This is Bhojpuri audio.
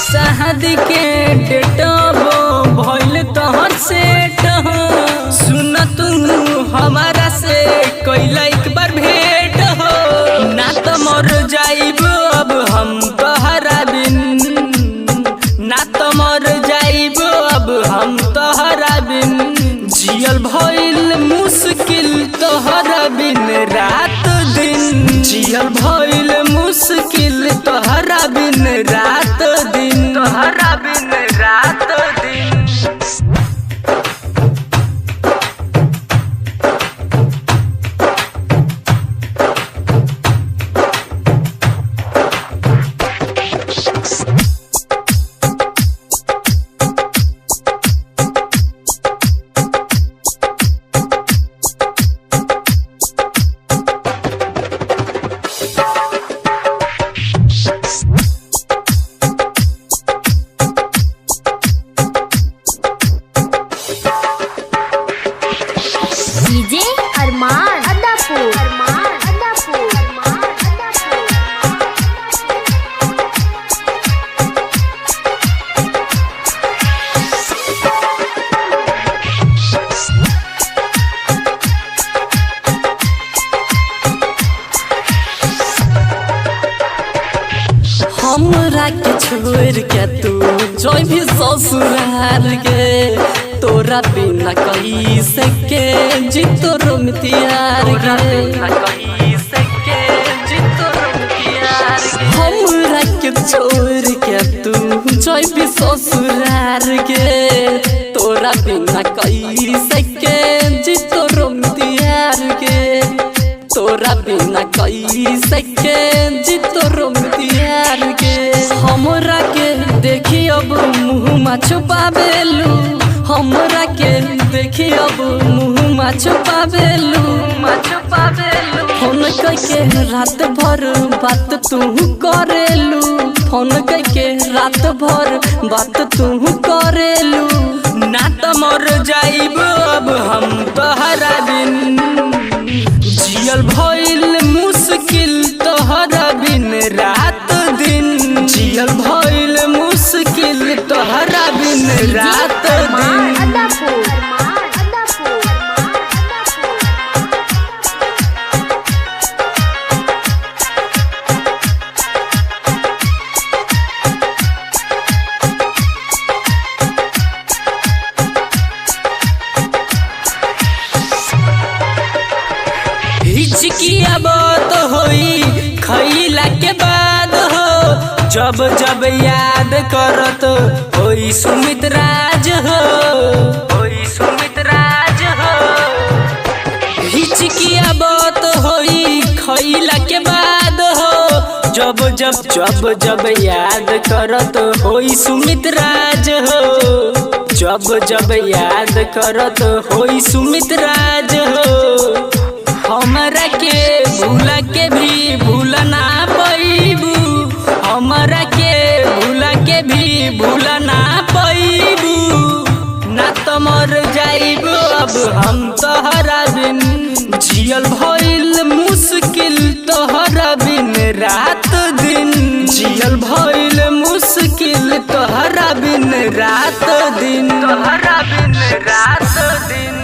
शादी के डेटबो भइल तोहर सेट हो। सुन तू हमारा से कैला एक बार भेंट हो। ना तो मर जाइब अब हम तोहरा बिन, ना तो मर जाइब अब हम तोहरा बिन। जियल भइल मुश्किल तोहरा बिन रात दिन, जियल भइल मुश्किल तोहरा बिन रात दिन, तोहरा बिन रात दिन। डीजे अरमान अदापुर, अरमान अदापुर, अरमान अदापुर। हमरा के छोड़ के तू जोई भी ससुराल के, तोरा बिना कैसे के जितो रोमतियार गे, हमरा के छोड़ के तू जोई भी ससुराल के, तोरा बिना कैसे के जितो रोमतियार गे, तोरा बिना कैसे के जितो रोमतियार गे। हमरा के देखी अब मुँह छुपावेलू, हमरा के देखी अब मुँह छुपावेलू, फोन करके रात भर बात तू करेलू, फोन करके रात भर बात तू करेलू। ना तो मर जाइब अब हम तोहरा बिन, जियल भइल मुश्किल तोहरा बिन रात दिन, जियल भइल मुश्किल तोहरा बिन रात दिन। अदापुर, अरमान अदापुर, अरमान हिचकिया बात होई खैला के बाद हो, जब जब याद करत होई सुमित राज हो, होई सुमित राज हो। हिचकिया बात होई खैला के बाद हो, जब जब याद करत होई सुमित राज हो, जब जब याद करत होई सुमित राज हो। हमरा के भूला के भी भूला ना पैबू, हमरा के भूला के भी भूला ना पैबू। ना तो मर जाइब अब हम तोहरा बिन, जियल भइल मुश्किल तोहरा बिन रात दिन, जियल भइल मुश्किल तोहरा बिन रात दिन, तोहरा बिन रात दिन।